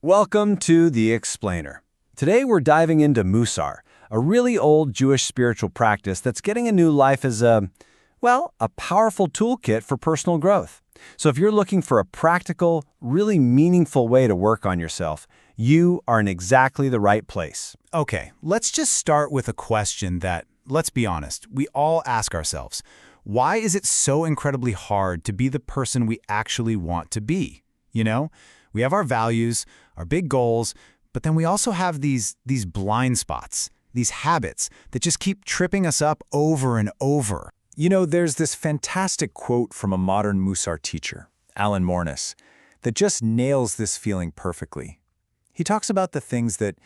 Welcome to The Explainer. Today we're diving into Mussar, a really old Jewish spiritual practice that's getting a new life as a powerful toolkit for personal growth. So if you're looking for a practical, really meaningful way to work on yourself, you are in exactly the right place. Okay, let's just start with a question that, let's be honest, we all ask ourselves. Why is it so incredibly hard to be the person we actually want to be? We have our values, our big goals, but then we also have these blind spots, these habits that just keep tripping us up over and over. There's this fantastic quote from a modern Mussar teacher, Alan Mornis, that just nails this feeling perfectly. He talks about the things that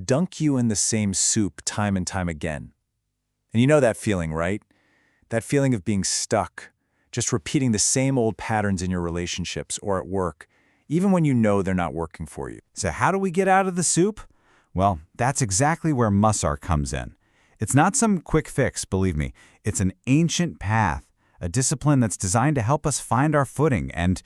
dunk you in the same soup time and time again. And you know that feeling, right? That feeling of being stuck, just repeating the same old patterns in your relationships or at work, even when you know they're not working for you. So how do we get out of the soup? Well, that's exactly where Mussar comes in. It's not some quick fix, believe me. It's an ancient path, a discipline that's designed to help us find our footing and,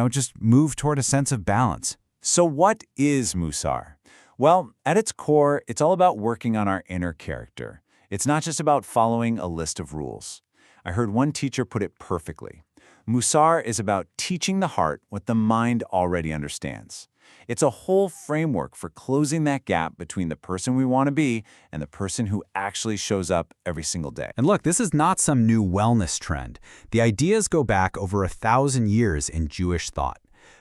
just move toward a sense of balance. So what is Mussar? Well, at its core, it's all about working on our inner character. It's not just about following a list of rules. I heard one teacher put it perfectly. Mussar is about teaching the heart what the mind already understands. It's a whole framework for closing that gap between the person we want to be and the person who actually shows up every single day. And look, this is not some new wellness trend. The ideas go back over 1,000 years in Jewish thought.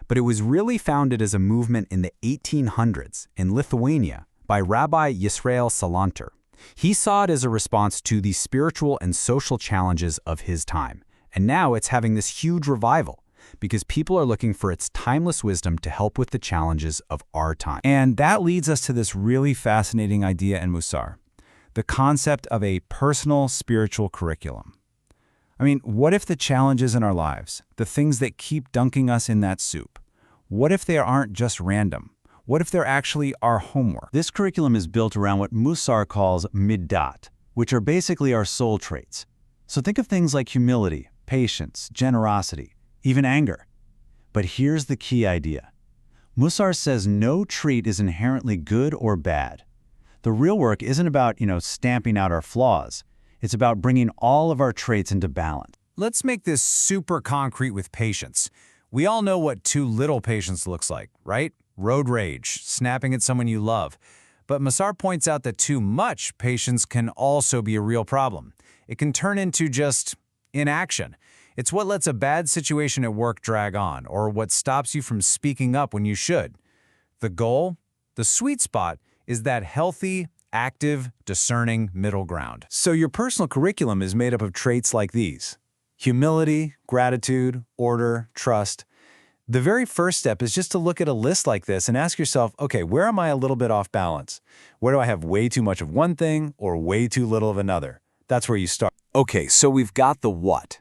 But it was really founded as a movement in the 1800s in Lithuania by Rabbi Yisrael Salanter. He saw it as a response to the spiritual and social challenges of his time. And now it's having this huge revival because people are looking for its timeless wisdom to help with the challenges of our time. And that leads us to this really fascinating idea in Mussar, the concept of a personal spiritual curriculum. What if the challenges in our lives, the things that keep dunking us in that soup, what if they aren't just random? What if they're actually our homework? This curriculum is built around what Mussar calls middat, which are basically our soul traits. So think of things like humility, patience, generosity, even anger. But here's the key idea. Mussar says no trait is inherently good or bad. The real work isn't about, stamping out our flaws. It's about bringing all of our traits into balance. Let's make this super concrete with patience. We all know what too little patience looks like, right? Road rage, snapping at someone you love. But Mussar points out that too much patience can also be a real problem. It can turn into just inaction. It's what lets a bad situation at work drag on, or what stops you from speaking up when you should. The goal, the sweet spot, is that healthy, active, discerning middle ground. So your personal curriculum is made up of traits like these: humility, gratitude, order, trust. The very first step is just to look at a list like this and ask yourself, okay, where am I a little bit off balance? Where do I have way too much of one thing or way too little of another? That's where you start. Okay, so we've got the what.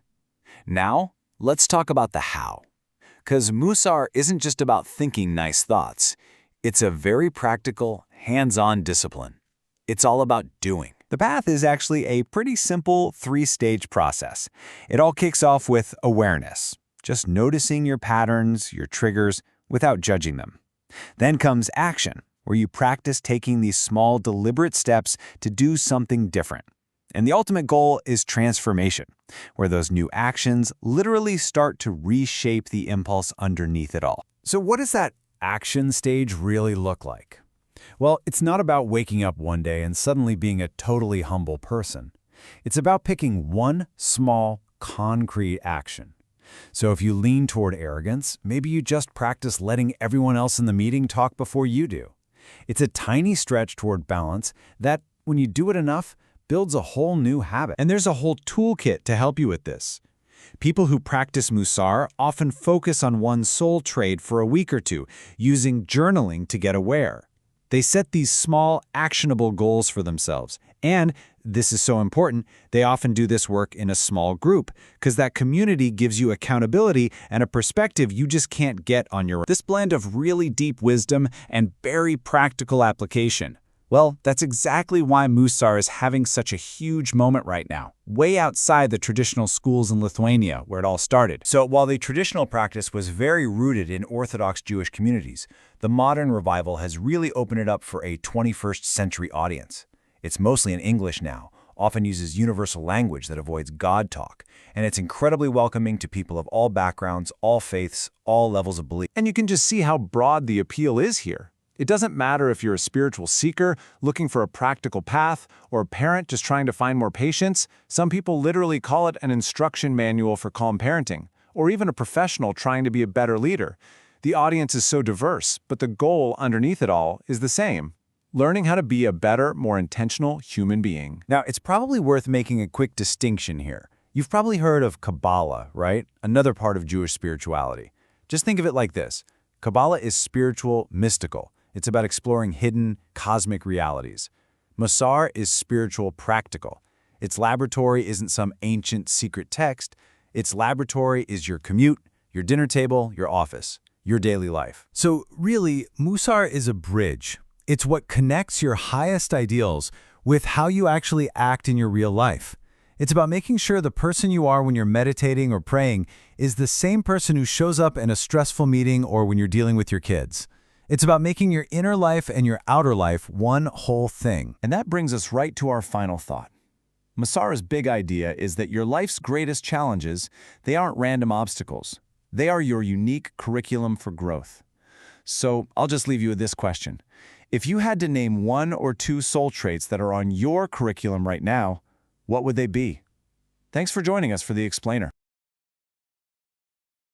Now, let's talk about the how. Because Mussar isn't just about thinking nice thoughts. It's a very practical, hands-on discipline. It's all about doing. The path is actually a pretty simple 3-stage process. It all kicks off with awareness, just noticing your patterns, your triggers, without judging them. Then comes action, where you practice taking these small, deliberate steps to do something different. And the ultimate goal is transformation, where those new actions literally start to reshape the impulse underneath it all. So what does that action stage really look like? Well, it's not about waking up one day and suddenly being a totally humble person. It's about picking one small, concrete action. So if you lean toward arrogance, maybe you just practice letting everyone else in the meeting talk before you do. It's a tiny stretch toward balance that, when you do it enough, builds a whole new habit. And there's a whole toolkit to help you with this. People who practice Mussar often focus on one soul trait for a week or two, using journaling to get aware. They set these small, actionable goals for themselves. And, this is so important, they often do this work in a small group, because that community gives you accountability and a perspective you just can't get on your own. This blend of really deep wisdom and very practical application, Well, that's exactly why Mussar is having such a huge moment right now, way outside the traditional schools in Lithuania, where it all started. So while the traditional practice was very rooted in Orthodox Jewish communities, the modern revival has really opened it up for a 21st century audience. It's mostly in English now, often uses universal language that avoids God talk, and it's incredibly welcoming to people of all backgrounds, all faiths, all levels of belief. And you can just see how broad the appeal is here. It doesn't matter if you're a spiritual seeker looking for a practical path or a parent just trying to find more patience. Some people literally call it an instruction manual for calm parenting, or even a professional trying to be a better leader. The audience is so diverse, but the goal underneath it all is the same: learning how to be a better, more intentional human being. Now, it's probably worth making a quick distinction here. You've probably heard of Kabbalah, right? Another part of Jewish spirituality. Just think of it like this. Kabbalah is spiritual, mystical. It's about exploring hidden, cosmic realities. Mussar is spiritual, practical. Its laboratory isn't some ancient, secret text. Its laboratory is your commute, your dinner table, your office, your daily life. So really, Mussar is a bridge. It's what connects your highest ideals with how you actually act in your real life. It's about making sure the person you are when you're meditating or praying is the same person who shows up in a stressful meeting or when you're dealing with your kids. It's about making your inner life and your outer life one whole thing. And that brings us right to our final thought. Mussar's big idea is that your life's greatest challenges, they aren't random obstacles. They are your unique curriculum for growth. So I'll just leave you with this question. If you had to name 1 or 2 soul traits that are on your curriculum right now, what would they be? Thanks for joining us for The Explainer.